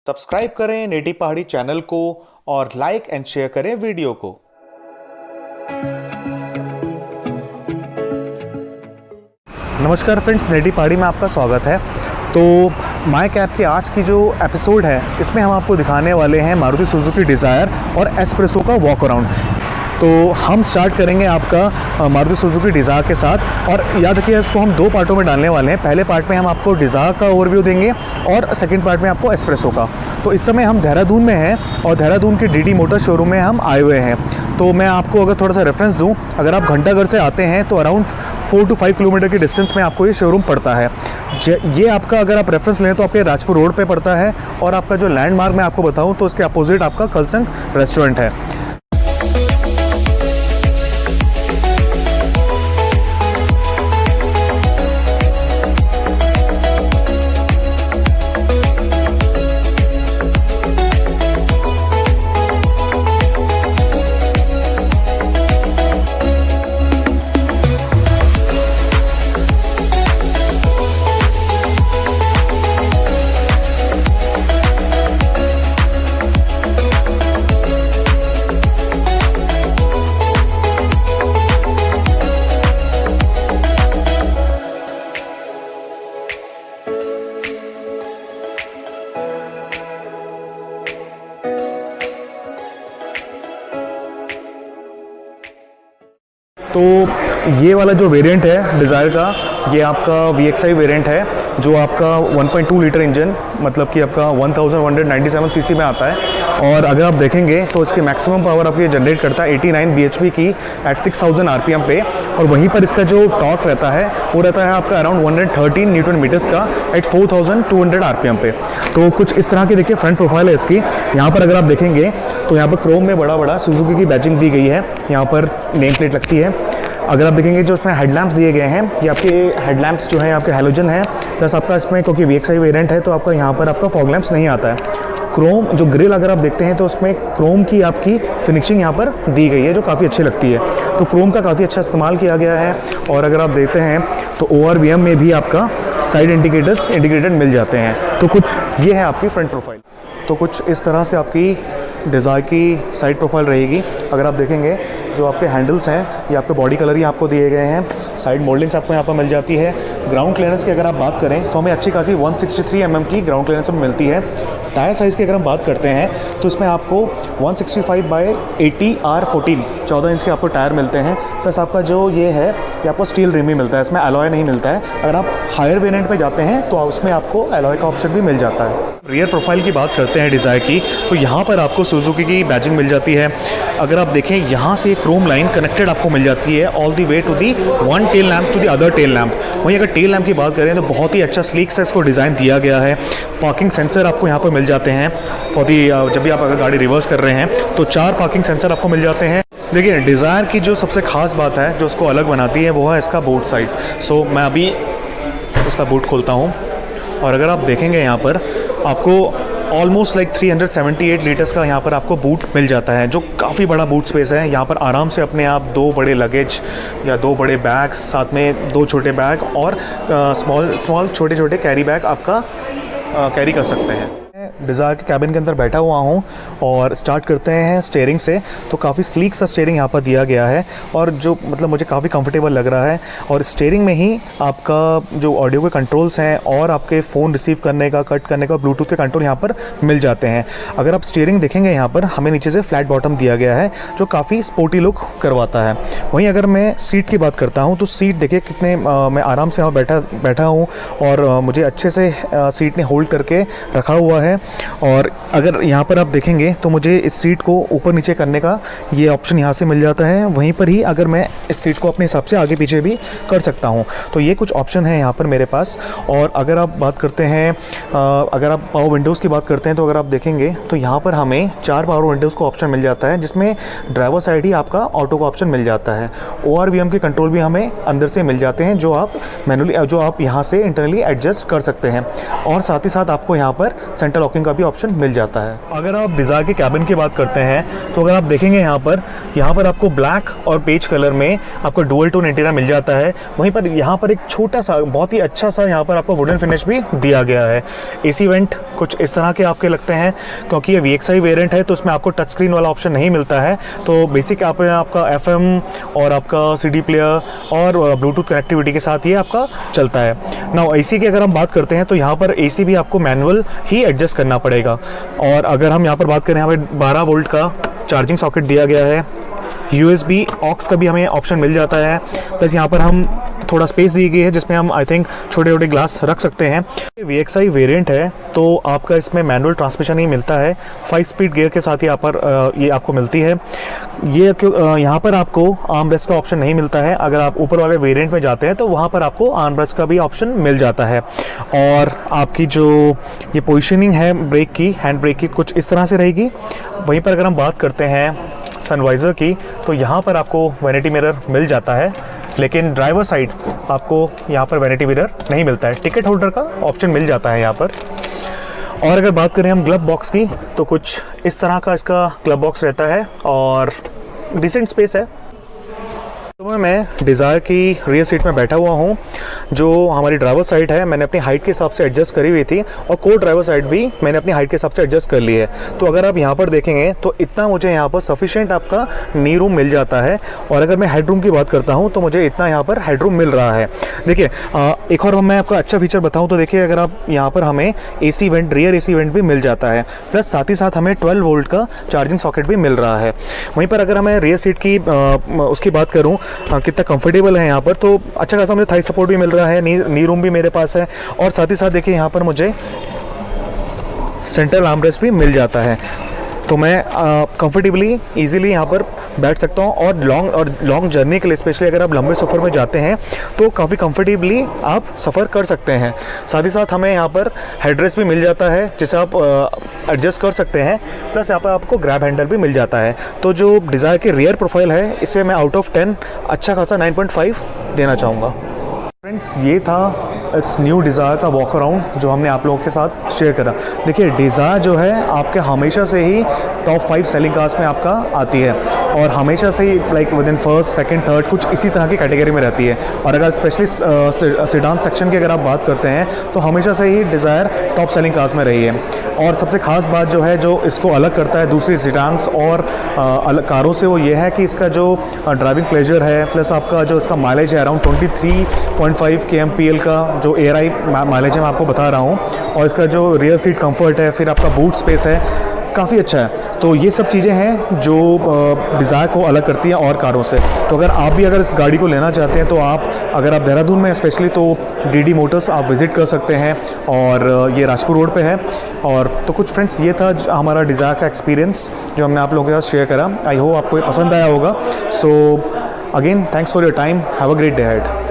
Subscribe करें नेटी पहाड़ी channel को और लाइक एंड शेयर करें वीडियो को। नमस्कार फ्रेंड्स, नेटी पहाड़ी में आपका स्वागत है। तो माय कैब की आज की जो एपिसोड है इसमें हम आपको दिखाने वाले हैं मारुति सुजुकी डिज़ायर और एस्प्रेसो का वॉक अराउंड। तो हम स्टार्ट करेंगे आपका मारुति सुजुकी डिज़ायर के साथ, और याद रखिए इसको हम दो पार्टों में डालने वाले हैं। पहले पार्ट में हम आपको डिज़ायर का ओवरव्यू देंगे और सेकंड पार्ट में आपको एस्प्रेसो का। तो इस समय हम देहरादून में हैं और देहरादून के डीडी मोटर शोरूम में हम आए हुए हैं। तो मैं आपको अगर थोड़ा सा रेफरेंस दूं, अगर आप घंटाघर से आते हैं तो अराउंड 4 to 5 किलोमीटर की डिस्टेंस में आपको ये शोरूम पड़ता है। ये आपका अगर आप रेफरेंस लें तो आपके राजपुर रोड पे पड़ता है, और आपका जो लैंडमार्क मैं आपको बताऊं तो उसके अपोजिट आपका कलसंग रेस्टोरेंट है। तो ये वाला जो वेरिएंट है डिज़ायर का, ये आपका VXI वेरिएंट है, जो आपका 1.2 लीटर इंजन मतलब कि आपका 1197 सीसी में आता है। और अगर आप देखेंगे तो इसकी मैक्सिमम पावर आपको ये जनरेट करता है 89 bhp की एट 6000 RPM पे, और वहीं पर इसका जो टॉर्क रहता है वो रहता है आपका अराउंड 113 न्यूटन मीटर्स का एट 4200 RPM पे। तो कुछ इस तरह की देखिए फ्रंट प्रोफाइल है इसकी। यहाँ पर अगर आप देखेंगे तो यहाँ पर क्रोम में बड़ा सुजुकी की बैजिंग दी गई है, यहाँ पर नेम प्लेट लगती है। अगर आप देखेंगे जो इसमें हेडलैम्प्स दिए गए हैं, ये आपके हेडलैम्प्स जो है आपके हैलोजन है, प्लस आपका इसमें क्योंकि VXI वेरिएंट है तो आपका यहाँ पर आपका फॉग लैंप्स नहीं आता है। क्रोम जो ग्रिल अगर आप देखते हैं तो उसमें क्रोम की आपकी फिनिशिंग यहाँ पर दी गई है जो काफ़ी अच्छी लगती है। तो क्रोम का काफ़ी अच्छा इस्तेमाल किया गया है। और अगर आप देखते हैं तो ORVM में भी आपका साइड इंडिकेटर्स इंडिकेटेड मिल जाते हैं। तो कुछ ये है आपकी फ्रंट प्रोफाइल। तो कुछ इस तरह से आपकी डिज़ायर की साइड प्रोफाइल रहेगी। अगर आप देखेंगे जो आपके हैंडल्स हैं ये आपके बॉडी कलर ही आपको दिए गए हैं। साइड मोल्डिंग्स आपको यहाँ पर मिल जाती है। ग्राउंड क्लियरेंस की अगर आप बात करें तो हमें अच्छी खासी 163 mm की ग्राउंड क्लियरेंस में मिलती है। टायर साइज़ की अगर हम बात करते हैं तो इसमें आपको 165/80 R14 14 इंच के आपको टायर मिलते हैं। प्लस आपका जो ये है ये आपको स्टील रिम ही मिलता है, इसमें एलॉय नहीं मिलता है। अगर आप हायर वेरिएंट पे जाते हैं तो उसमें आपको एलॉय का ऑप्शन भी मिल जाता है। रियर प्रोफाइल की बात करते हैं डिज़ायर की, तो यहाँ पर आपको सुजुकी की बैजिंग मिल जाती है। अगर आप देखें यहाँ से क्रोम लाइन कनेक्टेड आपको मिल जाती है all the way to the one tail lamp to the other tail lamp. वहीं अगर टेल लैम्प की बात करें तो बहुत ही अच्छा स्लीक से इसको डिज़ाइन दिया गया है। पार्किंग सेंसर आपको यहाँ पर मिल जाते हैं फॉर दी जब भी आप अगर गाड़ी रिवर्स कर रहे हैं तो 4 पार्किंग सेंसर आपको मिल जाते हैं। देखिए डिज़ायर की जो सबसे खास बात है जो उसको अलग बनाती है वो है इसका बूट साइज़। सो मैं अभी इसका बूट खोलता हूँ, और अगर आप देखेंगे यहाँ पर आपको ऑलमोस्ट लाइक 378 लीटर्स का यहाँ पर आपको बूट मिल जाता है, जो काफ़ी बड़ा बूट स्पेस है। यहाँ पर आराम से अपने आप 2 बड़े लगेज या 2 बड़े बैग, साथ में 2 छोटे बैग और स्मॉल छोटे कैरी बैग आपका कैरी कर सकते हैं। डिज़ायर के कैबिन के अंदर बैठा हुआ हूँ और स्टार्ट करते हैं स्टीयरिंग से। तो काफ़ी स्लीक सा स्टीयरिंग यहाँ पर दिया गया है, और जो मतलब मुझे काफ़ी कंफर्टेबल लग रहा है। और स्टीयरिंग में ही आपका जो ऑडियो के कंट्रोल्स हैं और आपके फ़ोन रिसीव करने का, कट करने का, ब्लूटूथ के कंट्रोल यहाँ पर मिल जाते हैं। अगर आप स्टीयरिंग देखेंगे यहाँ पर हमें नीचे से फ्लैट बॉटम दिया गया है जो काफ़ी स्पोर्टी लुक करवाता है। वहीं अगर मैं सीट की बात करता हूँ तो सीट देखिए कितने मैं आराम से यहाँ बैठा हूँ, और मुझे अच्छे से सीट ने होल्ड करके रखा हुआ है। और अगर यहाँ पर आप देखेंगे तो मुझे इस सीट को ऊपर नीचे करने का ये ऑप्शन यहाँ से मिल जाता है। वहीं पर ही अगर मैं इस सीट को अपने हिसाब से आगे पीछे भी कर सकता हूँ। तो ये कुछ ऑप्शन है यहाँ पर मेरे पास। और अगर आप बात करते हैं अगर आप पावर विंडोज़ की बात करते हैं तो अगर आप देखेंगे तो यहाँ पर हमें 4 पावर विंडोज़ को ऑप्शन मिल जाता है, जिसमें ड्राइवर साइड ही आपका ऑटो का ऑप्शन मिल जाता है। ORVM के कंट्रोल भी हमें अंदर से मिल जाते हैं जो आप यहाँ से इंटरनली एडजस्ट कर सकते हैं। और साथ ही साथ आपको यहाँ पर सेंटर सेंटर लॉकिंग का भी ऑप्शन मिल जाता है। अगर आप डिज़ायर के कैबिन की बात करते हैं तो अगर आप देखेंगे यहाँ पर आपको ब्लैक और पेज कलर में आपको डुअल टोन इंटीरियर मिल जाता है। वहीं पर यहाँ पर एक छोटा सा बहुत ही अच्छा सा यहाँ पर आपको वुडन फिनिश भी दिया गया है। एसी वेंट कुछ इस तरह के आपके लगते हैं, क्योंकि ये VXI वेरिएंट है तो उसमें आपको टच स्क्रीन वाला ऑप्शन नहीं मिलता है। तो बेसिक आपका FM और आपका CD प्लेयर और ब्लूटूथ कनेक्टिविटी के साथ ये आपका चलता है। नाउ AC की अगर हम बात करते हैं तो यहाँ पर AC भी आपको मैनुअल ही एडजस्ट करना पड़ेगा। और अगर हम यहाँ पर बात करें, यहाँ पर 12 वोल्ट का चार्जिंग सॉकेट दिया गया है, USB ऑक्स का भी हमें ऑप्शन मिल जाता है। प्लस यहाँ पर हम थोड़ा स्पेस दी गई है जिसमें हम आई थिंक छोटे छोटे ग्लास रख सकते हैं। VXI वेरिएंट है तो आपका इसमें मैनुअल ट्रांसमिशन ही मिलता है, 5 स्पीड गियर के साथ ही ये आपको मिलती है। ये यहाँ पर आपको आर्म रेस्ट का ऑप्शन नहीं मिलता है। अगर आप ऊपर वाले वेरिएंट में जाते हैं तो वहाँ पर आपको आर्म रेस्ट का भी ऑप्शन मिल जाता है। और आपकी जो ये पोजिशनिंग है ब्रेक की, हैंड ब्रेक की, कुछ इस तरह से रहेगी। वहीं पर अगर हम बात करते हैं सनवाइज़र की तो यहाँ पर आपको वैनिटी मिरर मिल जाता है, लेकिन ड्राइवर साइड आपको यहाँ पर वैनिटी मिरर नहीं मिलता है। टिकट होल्डर का ऑप्शन मिल जाता है यहाँ पर। और अगर बात करें हम ग्लव बॉक्स की तो कुछ इस तरह का इसका ग्लव बॉक्स रहता है और डिसेंट स्पेस है। तो मैं डिज़ायर की रियर सीट में बैठा हुआ हूँ। जो हमारी ड्राइवर साइड है मैंने अपनी हाइट के हिसाब से एडजस्ट करी हुई थी और को ड्राइवर साइड भी मैंने अपनी हाइट के हिसाब से एडजस्ट कर ली है। तो अगर आप यहाँ पर देखेंगे तो इतना मुझे यहाँ पर सफिशिएंट आपका नी रूम मिल जाता है। और अगर मैं हेड रूम की बात करता हूँ तो मुझे इतना यहाँ पर हेड रूम मिल रहा है। देखिए एक और मैं आपको अच्छा फीचर बताऊँ तो देखिए, अगर आप यहाँ पर हमें AC went, rear AC went भी मिल जाता है, प्लस साथ ही साथ हमें 12 वोल्ट का चार्जिंग सॉकेट भी मिल रहा है। वहीं पर अगर मैं रियर सीट की उसकी बात करूँ कितना कंफर्टेबल है यहाँ पर, तो अच्छा खासा मुझे थाई सपोर्ट भी मिल रहा है, नी रूम भी मेरे पास है। और साथ ही साथ देखिए यहाँ पर मुझे सेंट्रल आर्मरेस्ट भी मिल जाता है। तो मैं कंफर्टेबली इजीली यहाँ पर बैठ सकता हूँ। और लॉन्ग जर्नी के लिए, स्पेशली अगर आप लंबे सफ़र में जाते हैं तो काफ़ी कंफर्टेबली आप सफ़र कर सकते हैं। साथ ही साथ हमें यहाँ पर हेडरेस्ट भी मिल जाता है जिसे आप एडजस्ट कर सकते हैं। प्लस यहाँ पर आपको ग्रैब हैंडल भी मिल जाता है। तो जो डिज़ायर की रियर प्रोफाइल है इसे मैं आउट ऑफ 10 अच्छा खासा 9.5 देना चाहूँगा। फ्रेंड्स, ये था इट्स न्यू डिज़ायर का वॉक अराउंड जो हमने आप लोगों के साथ शेयर करा। देखिए डिज़ायर जो है आपके हमेशा से ही टॉप 5 सेलिंग कार्स में आपका आती है और हमेशा से ही like with in first, second, third कुछ इसी तरह की कैटेगरी में रहती है। और अगर स्पेशली सेडान सेक्शन की अगर आप बात करते हैं तो हमेशा से ही डिज़ायर टॉप सेलिंग कार्स में रही है। और सबसे ख़ास बात जो है जो इसको अलग करता है दूसरी सेडान्स और अलग कारों से, वो ये है कि इसका जो ड्राइविंग प्लेजर है, प्लस आपका जो इसका माइलेज है अराउंड 23.5 kmpl का जो ARI माइलेज है मैं आपको बता रहा हूँ। और इसका जो रियर सीट कंफर्ट है, फिर आपका बूट स्पेस है, काफ़ी अच्छा है। तो ये सब चीज़ें हैं जो डिज़ायर को अलग करती हैं और कारों से। तो अगर इस गाड़ी को लेना चाहते हैं तो अगर आप देहरादून में स्पेशली तो DD मोटर्स आप विज़िट कर सकते हैं और ये राजपुर रोड पे है। और तो कुछ फ्रेंड्स, ये था हमारा डिज़ायर का एक्सपीरियंस जो हमने आप लोगों के साथ शेयर करा। आई होप आपको ये पसंद आया होगा। So again thanks for your time, have a great day ahead.